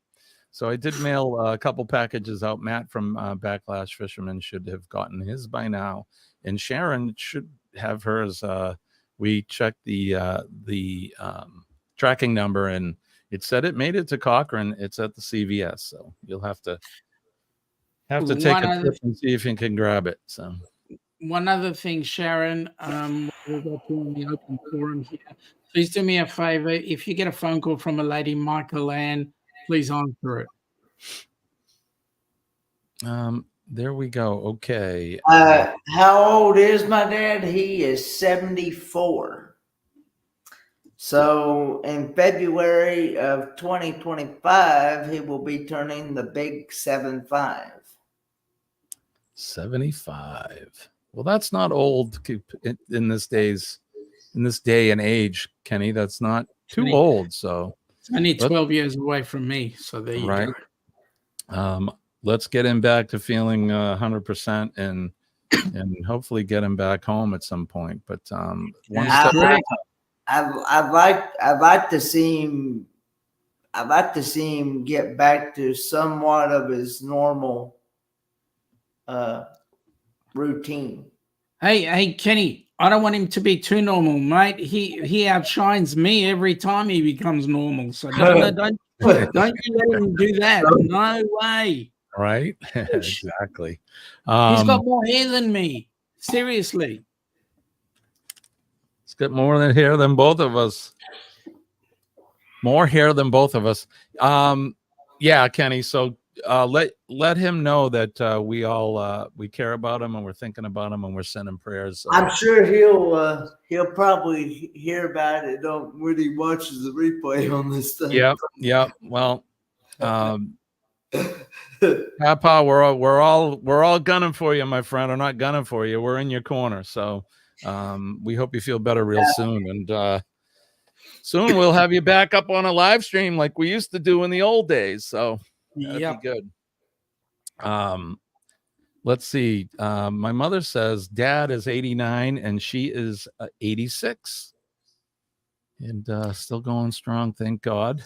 So I did mail a couple packages out. Matt from Backlash Fisherman should have gotten his by now, and Sharon should have hers. We checked the tracking number, and it said it made it to Cochrane. It's at the CVS, so you'll have to take a trip and see if you can grab it. So. One other thing, Sharon, we'll go to the open forum here. Please do me a favor. If you get a phone call from a lady, Michael Ann, please answer it. There we go. Okay. How old is my dad? He is 74. So in February of 2025, he will be turning the big 75. 75. Well, that's not old in this day and age, Kenny. That's not too old. So it's only 12 years away from me. So there you go. Let's get him back to feeling 100% and hopefully get him back home at some point. But one step at a time. I'd like to see him. I'd like to see him get back to somewhat of his normal routine. Hey, Kenny, I don't want him to be too normal, mate. He outshines me every time he becomes normal. So don't you let him do that. No way. Right? Exactly. He's got more hair than me. Seriously. He's got more hair than both of us. More hair than both of us. Yeah, Kenny. So let him know that we all we care about him and we're thinking about him and we're sending prayers. I'm sure he'll probably hear about it when he watches the replay on this thing. Yep. Well, Papa, we're all gunning for you, my friend. We're not gunning for you. We're in your corner. So we hope you feel better real soon. And soon we'll have you back up on a live stream like we used to do in the old days. So that'd be good. Let's see. My mother says Dad is 89 and she is 86. And still going strong, thank God.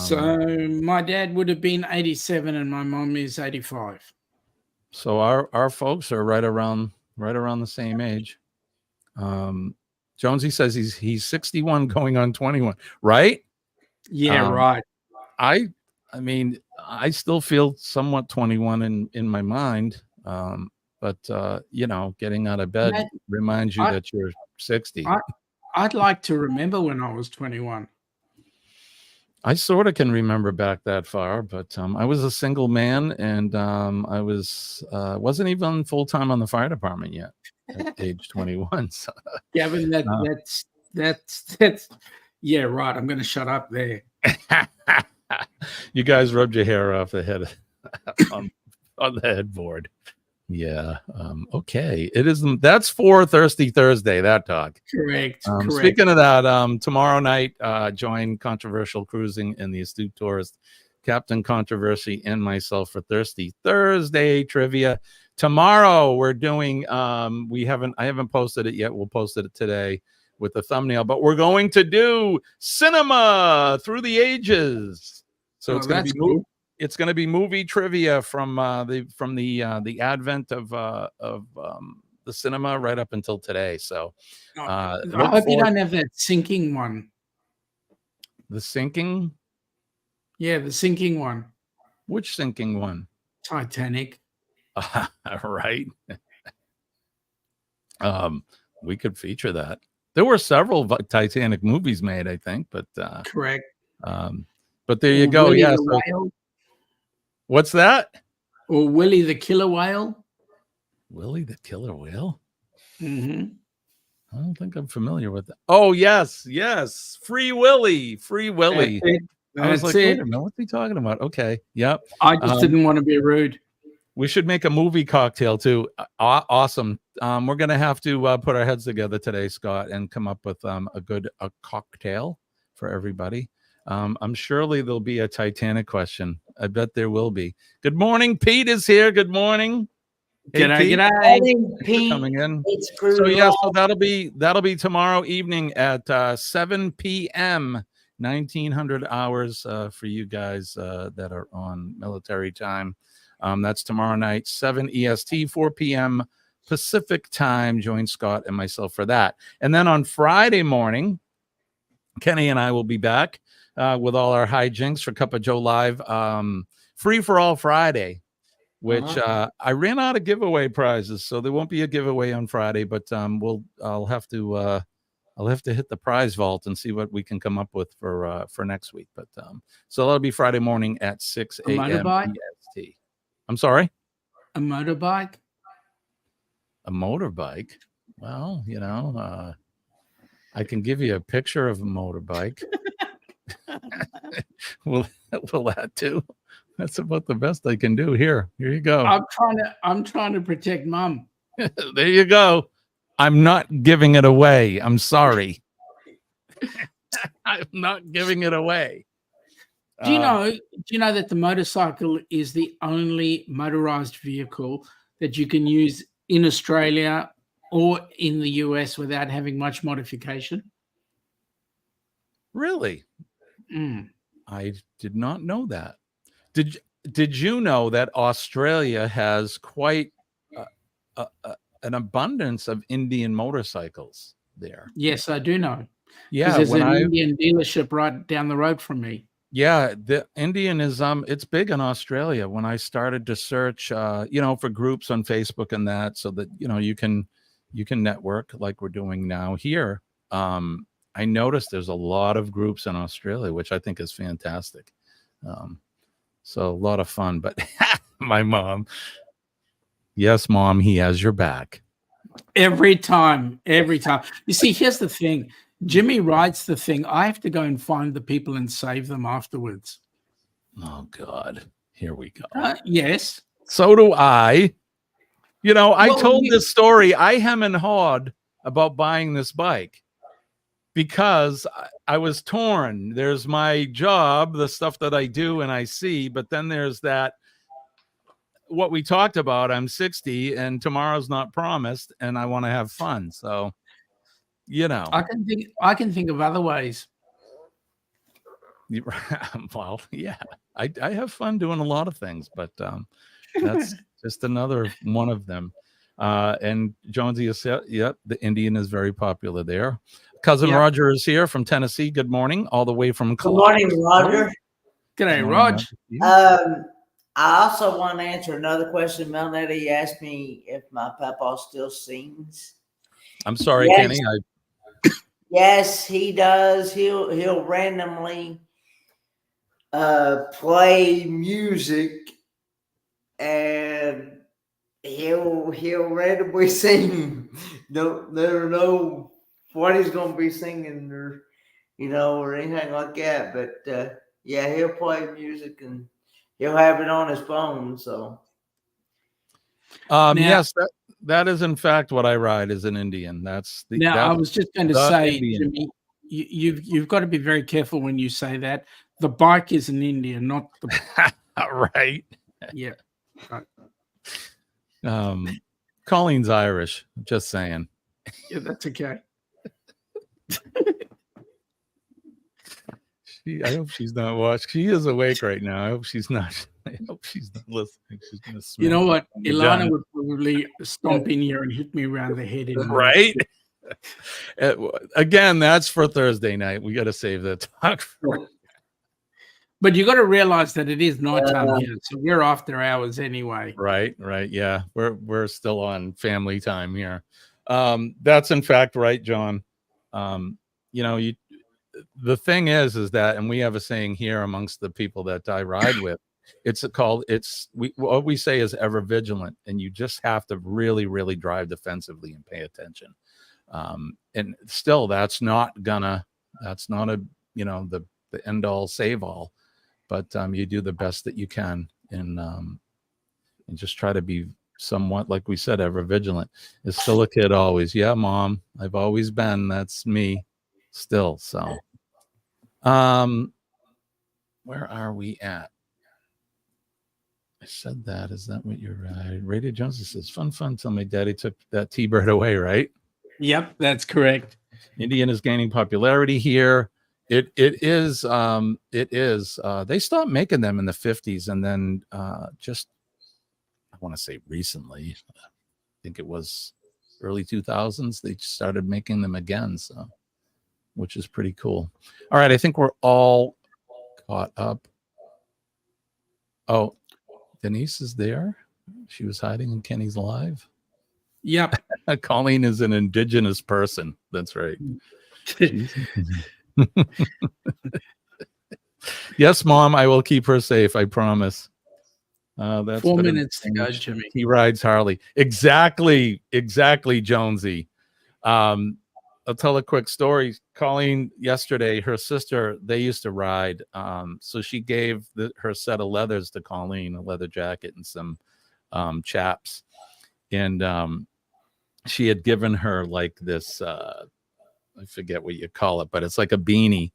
So my dad would have been 87 and my mom is 85. So our folks are right around the same age. Jonesy says he's 61 going on 21, right? Yeah, right. I mean, I still feel somewhat 21 in my mind. But getting out of bed reminds you that you're 60. I'd like to remember when I was 21. I sort of can remember back that far, but I was a single man and I wasn't even full-time on the fire department yet at age 21. So. Gavin, that's yeah, right. I'm going to shut up there. You guys rubbed your hair off the head on the headboard. Yeah. Okay. That's for Thirsty Thursday, that talk. Correct. Speaking of that, tomorrow night, join Controversial Cruising and the Astute Tourist, Captain Controversy, and myself for Thirsty Thursday trivia. Tomorrow we're doing, I haven't posted it yet. We'll post it today with the thumbnail, but we're going to do cinema through the ages. So it's going to be cool. It's going to be movie trivia from the advent of the cinema right up until today. So I hope you don't have that sinking one. The sinking? Yeah, the sinking one. Which sinking one? Titanic. Right. We could feature that. There were several Titanic movies made, I think, but correct. But there you go. Willie yeah. the Whale. What's that? Or Willie the Killer Whale. Willie the Killer Whale? Mm-hmm. I don't think I'm familiar with that. Oh, yes. Free Willy. Free Willy. I was like, wait a minute, what's he talking about? Okay. Yep. I just didn't want to be rude. We should make a movie cocktail too. Awesome. We're going to have to put our heads together today, Scott, and come up with a cocktail for everybody. I'm surely there'll be a Titanic question. I bet there will be. Good morning. Pete is here. Good morning. Hey, G'day. Pete. Coming in. It's So yeah, so that'll be tomorrow evening at 7 p.m. 1900 hours for you guys that are on military time. That's tomorrow night, 7 EST, 4 p.m. Pacific time. Join Scott and myself for that. And then on Friday morning, Kenny and I will be back with all our hijinks for Cup of Joe Live. Free for All Friday, which I ran out of giveaway prizes, so there won't be a giveaway on Friday, but I'll have to hit the prize vault and see what we can come up with for next week. But so that'll be Friday morning at 6 a.m. EST. I'm sorry? A motorbike? A motorbike? Well, I can give you a picture of a motorbike. Will that do? That's about the best I can do. Here you go. I'm trying to protect Mum. There you go. I'm not giving it away. I'm sorry. I'm not giving it away. Do you know that the motorcycle is the only motorized vehicle that you can use in Australia or in the US without having much modification? Really? Mm. I did not know that. Did you know that Australia has quite an abundance of Indian motorcycles there? Yes, I do know. Yeah, there's an Indian dealership right down the road from me. Yeah, the Indian is it's big in Australia. When I started to search for groups on Facebook and that, so that you can network like we're doing now here. I noticed there's a lot of groups in Australia, which I think is fantastic. So a lot of fun. But my mom, yes, Mom, he has your back. Every time. You see, here's the thing. Jimmy writes the thing. I have to go and find the people and save them afterwards. Oh, God. Here we go. Yes. So do I. I told this story. I hem and hawed about buying this bike because I was torn. There's my job, the stuff that I do and I see, but then there's that, what we talked about. I'm 60 and tomorrow's not promised and I want to have fun. So, I can think of other ways. Well, yeah, I have fun doing a lot of things, but that's just another one of them. And Jonesy is, the Indian is very popular there. Cousin Roger is here from Tennessee. Good morning, all the way from Columbus. Good morning, Roger. G'day, Rog. I also want to answer another question. Melnetti asked me if my papa still sings. I'm sorry, yes. Kenny. Yes, he does. He'll randomly play music, and he'll randomly sing. Never know what he's gonna be singing or or anything like that. But he'll play music and he'll have it on his phone. So yes, that is in fact what I ride as an Indian. I was just going to say, Indian. Jimmy, you've got to be very careful when you say that. The bike is an Indian, not the right. Yeah. Right. Colleen's Irish. Just saying. Yeah, that's okay. I hope she's not watching. She is awake right now. I hope she's not listening. She's gonna. You know what? Ilana would probably stomp in here and hit me around the head. Right. Again, that's for Thursday night. We got to save that talk for. But you got to realize that it is nighttime here, so we're after hours anyway. Right. Yeah, we're still on family time here. That's in fact right, John. The thing is that, and we have a saying here amongst the people that I ride with, What we say is ever vigilant, and you just have to really, really drive defensively and pay attention. And still, that's not a, the end all save all, but you do the best that you can, and just try to be somewhat, like we said, ever vigilant. Is still a kid always. Yeah, Mom, I've always been. That's me still. So, where are we at? I said that. Is that what you're Radio Jones says? Fun till my daddy took that T-bird away, right? Yep, that's correct. Indian is gaining popularity here. It is. They stopped making them in the 50s, and then just, I want to say recently, I think it was early 2000s, they started making them again. So, which is pretty cool. All right, I think we're all caught up. Oh, Denise is there. She was hiding in Kenny's live. Yep. Colleen is an indigenous person. That's right. Yes, Mom, I will keep her safe. I promise. That's 4 minutes to go, Jimmy. He rides Harley. Exactly, Jonesy. I'll tell a quick story. Colleen, yesterday, her sister, they used to ride. So she gave her set of leathers to Colleen, a leather jacket and some chaps. And she had given her like this, I forget what you call it, but it's like a beanie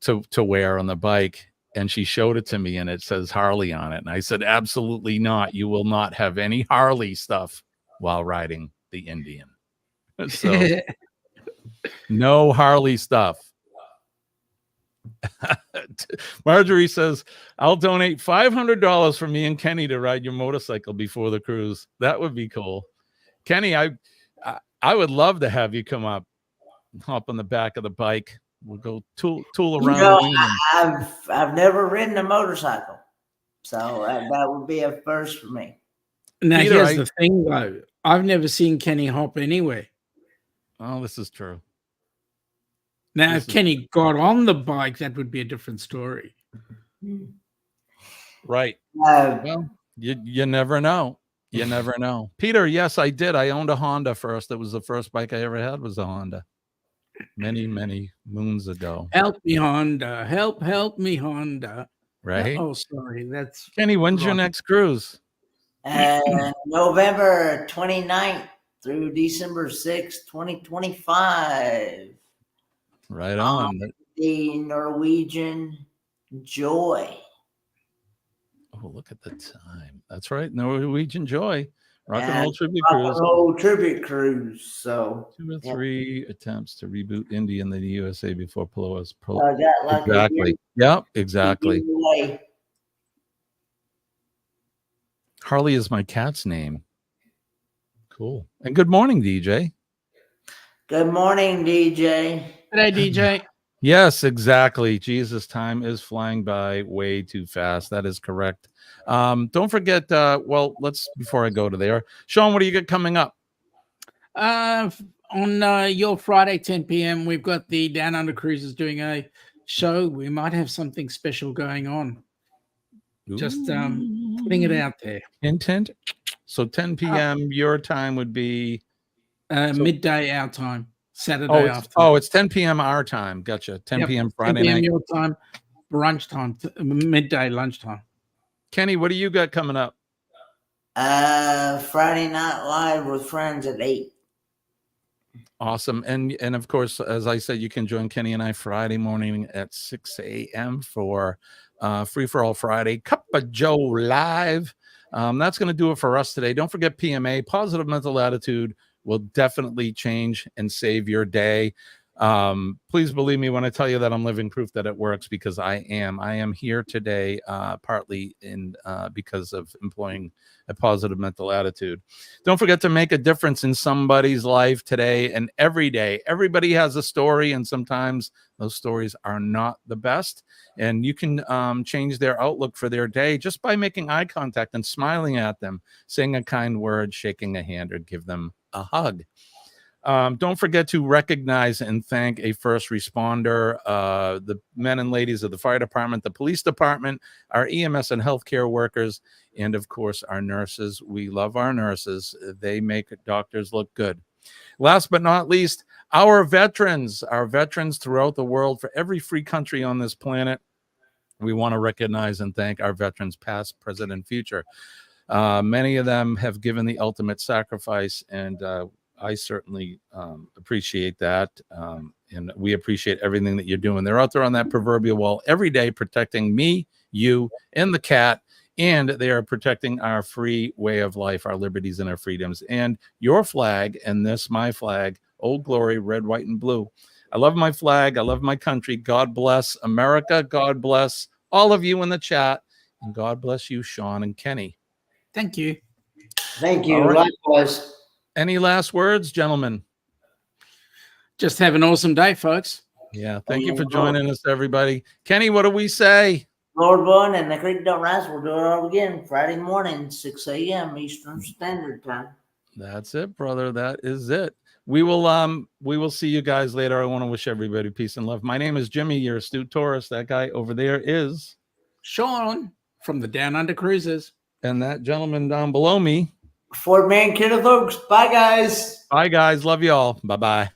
to wear on the bike. And she showed it to me, and it says Harley on it. And I said, absolutely not. You will not have any Harley stuff while riding the Indian. So no Harley stuff. Marjorie says, I'll donate $500 for me and Kenny to ride your motorcycle before the cruise. That would be cool. Kenny, I would love to have you come up, hop on the back of the bike. We'll go tool around. I've never ridden a motorcycle, so that would be a first for me. Now, Peter, here's the thing, though. I've never seen Kenny hop anywhere. Oh, this is true. Now, if Kenny got on the bike, that would be a different story. Right. Well, you never know. You never know. Peter, yes, I did. I owned a Honda first. It was the first bike I ever had was a Honda. Many moons ago. Help me, Honda. Help me, Honda. Right. Oh, sorry. That's Kenny. When's your next cruise? November 29th through December 6th, 2025. Right on. The Norwegian Joy. Oh, look at the time. That's right. Norwegian Joy. Rock and Roll Tribute Cruise. So 2 or 3 attempts to reboot Indy in the USA before Polo was exactly. Yep, exactly. Harley is my cat's name. Cool. And good morning, DJ. Good morning, DJ. G'day, DJ. Yes, exactly. Jesus, time is flying by way too fast. That is correct. Don't forget, before I go to there, Sean, what do you got coming up? On your Friday, 10 p.m., we've got the Down Under Cruisers doing a show. We might have something special going on. Just putting it out there. Intent. So 10 p.m. Your time would be midday our time. Saturday afternoon. Oh, it's 10 p.m. our time. Gotcha. 10 p.m. Friday 10 p.m. night. Your time, brunch time, midday lunchtime. Kenny, what do you got coming up? Friday Night Live with friends at 8. Awesome. And of course, as I said, you can join Kenny and I Friday morning at 6 a.m. for Free for All Friday, Cup of Joe Live. That's going to do it for us today. Don't forget PMA, Positive Mental Attitude, will definitely change and save your day. Please believe me when I tell you that I'm living proof that it works, because I am here today partly because of employing a positive mental attitude. Don't forget to make a difference in somebody's life today and every day. Everybody has a story, and sometimes those stories are not the best, and you can change their outlook for their day just by making eye contact and smiling at them, saying a kind word, shaking a hand, or give them a hug. Don't forget to recognize and thank a first responder, the men and ladies of the fire department, the police department, our EMS and healthcare workers, and of course, our nurses. We love our nurses. They make doctors look good. Last but not least, our veterans throughout the world, for every free country on this planet. We want to recognize and thank our veterans, past, present, and future. Many of them have given the ultimate sacrifice, and I certainly appreciate that. And we appreciate everything that you're doing. They're out there on that proverbial wall every day protecting me, you, and the cat. And they are protecting our free way of life, our liberties and our freedoms. And your flag and this, my flag, Old Glory, red, white, and blue. I love my flag. I love my country. God bless America. God bless all of you in the chat. And God bless you, Sean and Kenny. Thank you. Thank you. Right. Likewise. Any last words, gentlemen? Just have an awesome day, folks. Yeah. Thank you for joining us, everybody. Kenny, what do we say? Lord willing, and the creek don't rise, we'll do it all again Friday morning, 6 a.m. Eastern Standard Time. That's it, brother. That is it. We will see you guys later. I want to wish everybody peace and love. My name is Jimmy. You're Astute Tourist. That guy over there is Sean from the Down Under Cruisers. And that gentleman down below me, Ford Man Kenneth Oaks. Bye, guys. Bye, guys. Love you all. Bye-bye.